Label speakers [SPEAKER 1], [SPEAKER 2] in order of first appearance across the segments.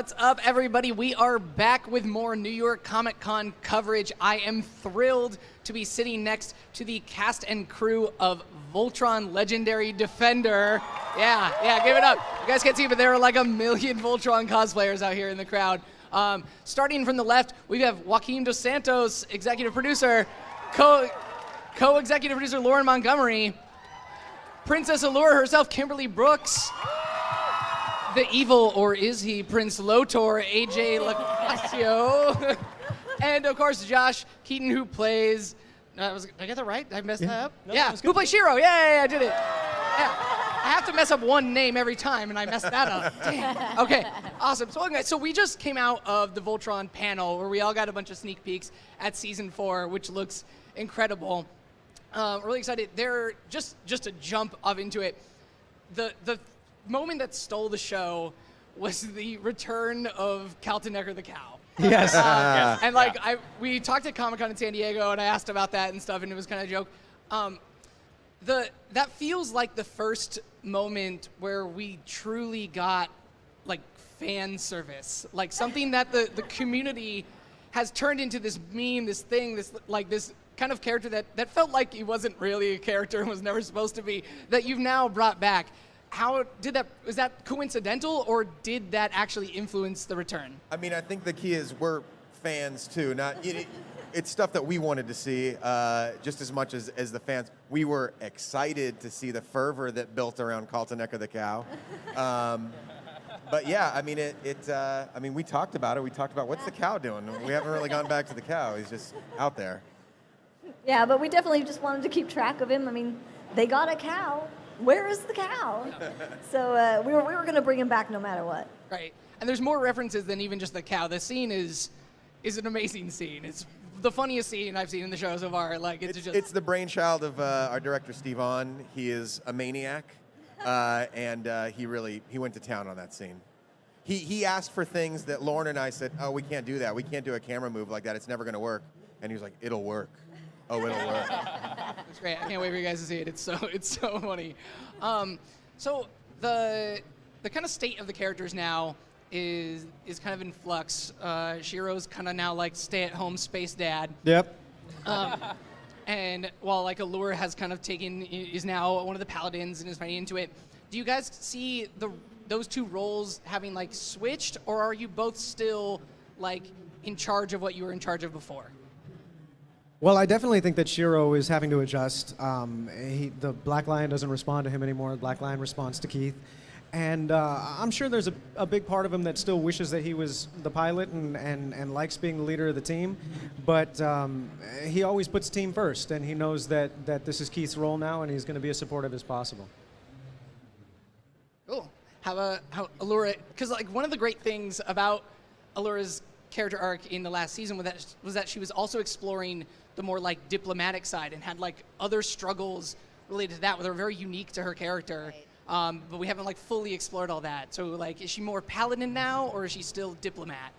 [SPEAKER 1] What's up, everybody? We are back with more New York Comic Con coverage. I am thrilled to be sitting next to the cast and crew of Voltron Legendary Defender. Yeah, give it up. You guys can't see, but there are like a million Voltron cosplayers out here in the crowd. Starting from the left, we have Joaquin Dos Santos, executive producer, co-executive producer Lauren Montgomery, Princess Allure herself, Kimberly Brooks, the evil, or is he, Prince Lotor, AJ Lacasio, and of course Josh Keaton, who plays, did I get that right? Did I mess that up?
[SPEAKER 2] No,
[SPEAKER 1] yeah, who plays Shiro? Yay, I did it. Yeah. I have to mess up one name every time, and I messed that up. Damn. Okay, awesome. So we just came out of the Voltron panel where we all got a bunch of sneak peeks at season 4, which looks incredible. Really excited. They're just to jump up into it. The moment that stole the show was the return of Caltanecker the cow.
[SPEAKER 2] Yes.
[SPEAKER 1] And we talked at Comic-Con in San Diego, and I asked about that and stuff, and it was kind of a joke. That feels like the first moment where we truly got like fan service, like something that the community has turned into this meme, this thing, this kind of character that felt like he wasn't really a character and was never supposed to be, that you've now brought back. How did that, was that coincidental, or did that actually influence the return?
[SPEAKER 3] I mean, I think the key is we're fans too. It's stuff that we wanted to see just as much as the fans. We were excited to see the fervor that built around Caltanecker the cow. But yeah, I mean, we talked about it. We talked about what's the cow doing. We haven't really gone back to the cow. He's just out there.
[SPEAKER 4] Yeah, but we definitely just wanted to keep track of him. I mean, they got a cow. Where is the cow? So we were going to bring him back no matter what.
[SPEAKER 1] Right. And there's more references than even just the cow. The scene is an amazing scene. It's the funniest scene I've seen in the show so far. Like
[SPEAKER 3] it's the brainchild of our director Steve Ahn. He is a maniac, and he went to town on that scene. He asked for things that Lauren and I said, "Oh, we can't do that. We can't do a camera move like that. It's never going to work." And he was like, "It'll work. Oh, it'll work."
[SPEAKER 1] It's great. I can't wait for you guys to see it. It's so funny. So the kind of state of the characters now is kind of in flux. Shiro's kind of now like stay-at-home space dad.
[SPEAKER 2] Yep.
[SPEAKER 1] And while like Allure has kind of is now one of the paladins and is fighting into it. Do you guys see those two roles having like switched, or are you both still like in charge of what you were in charge of before?
[SPEAKER 2] Well, I definitely think that Shiro is having to adjust. The Black Lion doesn't respond to him anymore. The Black Lion responds to Keith. And I'm sure there's a big part of him that still wishes that he was the pilot and likes being the leader of the team. But he always puts team first, and he knows that this is Keith's role now, and he's going to be as supportive as possible.
[SPEAKER 1] Cool. How Allure, because like one of the great things about Allure's character arc in the last season was that she was also exploring the more like diplomatic side and had like other struggles related to that, that are very unique to her character. Right. But we haven't like fully explored all that. So like, is she more paladin now, or is she still diplomat?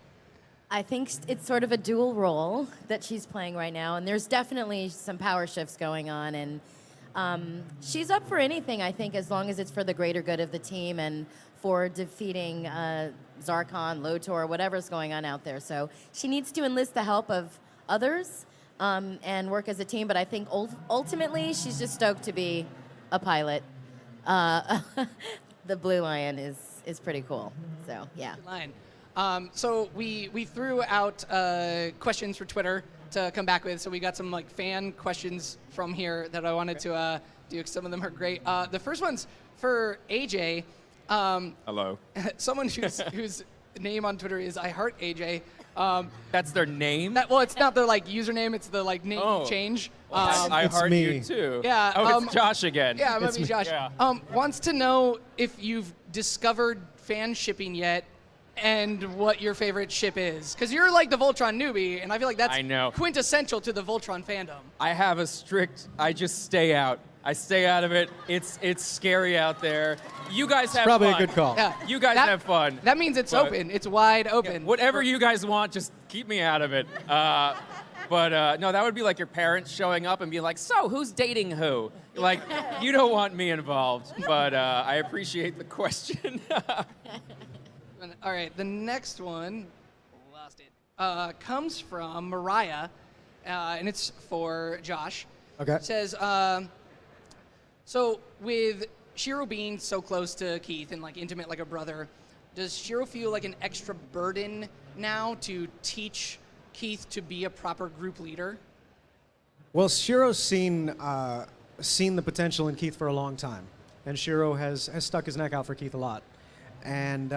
[SPEAKER 5] I think it's sort of a dual role that she's playing right now, and there's definitely some power shifts going on, and she's up for anything, I think, as long as it's for the greater good of the team and for defeating Zarkon, Lotor, whatever's going on out there. So she needs to enlist the help of others and work as a team, but I think ultimately she's just stoked to be a pilot. The Blue Lion is pretty cool, so yeah.
[SPEAKER 1] Blue Lion. So we threw out questions for Twitter to come back with, so we got some like fan questions from here that I wanted to do. Some of them are great. The first one's for AJ.
[SPEAKER 6] Hello.
[SPEAKER 1] Someone whose name on Twitter is I Heart AJ.
[SPEAKER 6] That's their name?
[SPEAKER 1] Well, it's not their like username. It's the like name change.
[SPEAKER 6] I
[SPEAKER 2] It's
[SPEAKER 6] heart
[SPEAKER 2] me.
[SPEAKER 6] you too.
[SPEAKER 1] Yeah.
[SPEAKER 6] It's Josh again.
[SPEAKER 1] Yeah, it might be Josh.
[SPEAKER 6] Yeah.
[SPEAKER 1] Wants to know if you've discovered fan shipping yet, and what your favorite ship is. Because you're like the Voltron newbie, and I feel like that's quintessential to the Voltron fandom.
[SPEAKER 6] I have I just stay out. I stay out of it. It's scary out there. You guys have
[SPEAKER 2] probably
[SPEAKER 6] fun.
[SPEAKER 2] a good call.
[SPEAKER 1] Yeah.
[SPEAKER 6] You guys have fun.
[SPEAKER 1] That means it's open. It's wide open.
[SPEAKER 6] Whatever you guys want, just keep me out of it. But no, that would be like your parents showing up and being like, so who's dating who? Like, you don't want me involved. But I appreciate the question.
[SPEAKER 1] All right, the next one, lost it, comes from Mariah, and it's for Josh.
[SPEAKER 2] Okay.
[SPEAKER 1] It says, so with Shiro being so close to Keith and like intimate like a brother, does Shiro feel like an extra burden now to teach Keith to be a proper group leader?
[SPEAKER 2] Well, Shiro's seen the potential in Keith for a long time, and Shiro has stuck his neck out for Keith a lot. And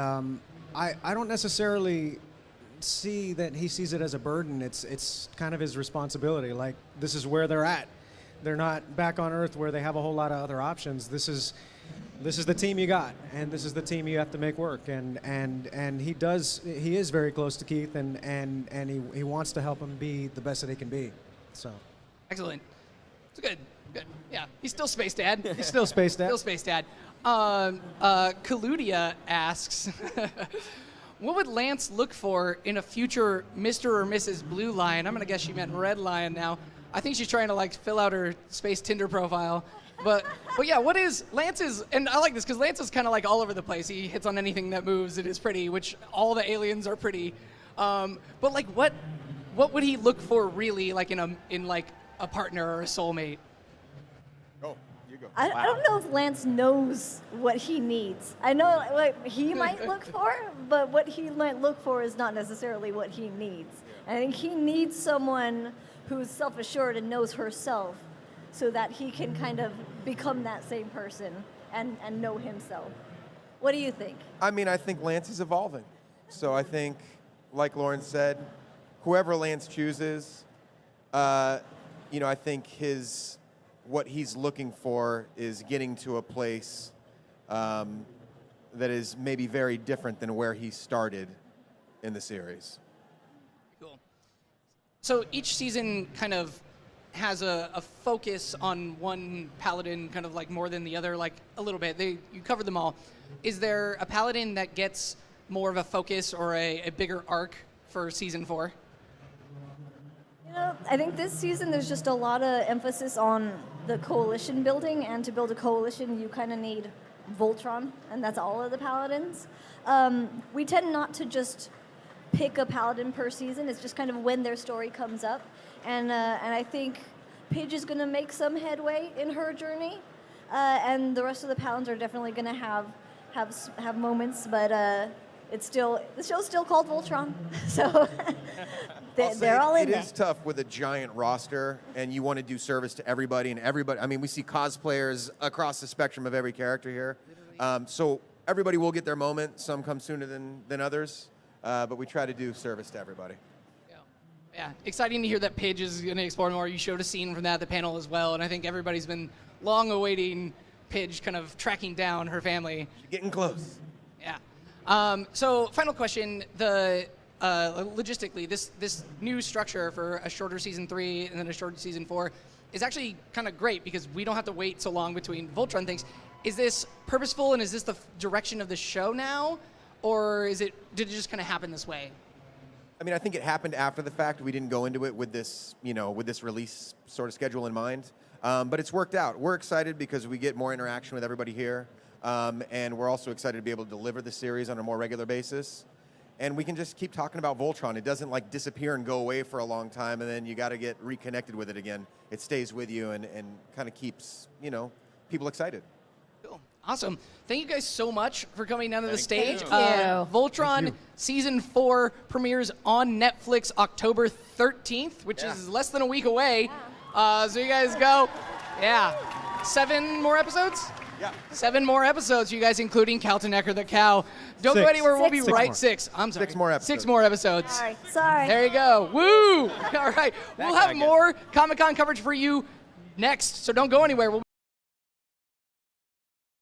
[SPEAKER 2] I don't necessarily see that he sees it as a burden. It's kind of his responsibility. Like, this is where they're at. They're not back on Earth where they have a whole lot of other options. This is the team you got, and this is the team you have to make work. And he is very close to Keith, and he wants to help him be the best that he can be. So.
[SPEAKER 1] Excellent. It's good. Good. Yeah. He's still Space Dad.
[SPEAKER 2] He's still Space Dad.
[SPEAKER 1] Still Space Dad. Kaludia asks, what would Lance look for in a future Mr. or Mrs. Blue Lion? I'm going to guess she meant Red Lion now. I think she's trying to like fill out her space Tinder profile. But yeah, what is Lance's, and I like this because Lance is kind of like all over the place. He hits on anything that moves. It is pretty, which all the aliens are pretty. But like what would he look for really like in like a partner or a soulmate?
[SPEAKER 3] Oh, you go.
[SPEAKER 4] I don't know if Lance knows what he needs. I know what he might look for, but what he might look for is not necessarily what he needs. I think he needs someone who's self-assured and knows herself so that he can kind of become that same person and know himself. What do you think?
[SPEAKER 3] I mean, I think Lance is evolving. So I think, like Lauren said, whoever Lance chooses, I think what he's looking for is getting to a place that is maybe very different than where he started in the series.
[SPEAKER 1] Cool. So each season kind of has a focus on one paladin kind of like more than the other, like a little bit. You covered them all. Is there a paladin that gets more of a focus or a bigger arc for season 4?
[SPEAKER 4] I think this season there's just a lot of emphasis on the coalition building, and to build a coalition you kind of need Voltron, and that's all of the paladins. We tend not to just pick a paladin per season. It's just kind of when their story comes up, and I think Pidge is going to make some headway in her journey, and the rest of the paladins are definitely going to have moments, but the show's still called Voltron, so they're all in there.
[SPEAKER 3] It is tough with a giant roster, and you want to do service to everybody and everybody. I mean, we see cosplayers across the spectrum of every character here. So everybody will get their moment. Some come sooner than others, but we try to do service to everybody.
[SPEAKER 1] Yeah, exciting to hear that Paige is going to explore more. You showed a scene from that at the panel as well, and I think everybody's been long awaiting Paige kind of tracking down her family.
[SPEAKER 3] Getting close.
[SPEAKER 1] Yeah. So final question, logistically, this new structure for a shorter season 3 and then a shorter season 4 is actually kind of great because we don't have to wait so long between Voltron things. Is this purposeful, and is this the direction of the show now, or did it just kind of happen this way?
[SPEAKER 3] I mean, I think it happened after the fact. We didn't go into it with this release sort of schedule in mind, but it's worked out. We're excited because we get more interaction with everybody here, and we're also excited to be able to deliver the series on a more regular basis. And we can just keep talking about Voltron. It doesn't like disappear and go away for a long time, and then you got to get reconnected with it again. It stays with you and kind of keeps people excited.
[SPEAKER 1] Cool. Awesome. Thank you guys so much for coming down to the stage.
[SPEAKER 5] Thank you.
[SPEAKER 1] Voltron Season 4 premieres on Netflix October 13th, which is less than a week away. So you guys go. Yeah. 7 more episodes?
[SPEAKER 3] Yeah.
[SPEAKER 1] 7 more episodes, you guys, including Caltonecker the Cow. Don't go anywhere. We'll be right. 6. I'm sorry.
[SPEAKER 3] 6 more episodes.
[SPEAKER 1] 6 more episodes.
[SPEAKER 4] Sorry.
[SPEAKER 1] There you go. Woo! All right. We'll have more Comic-Con coverage for you next, so don't go anywhere. We'll be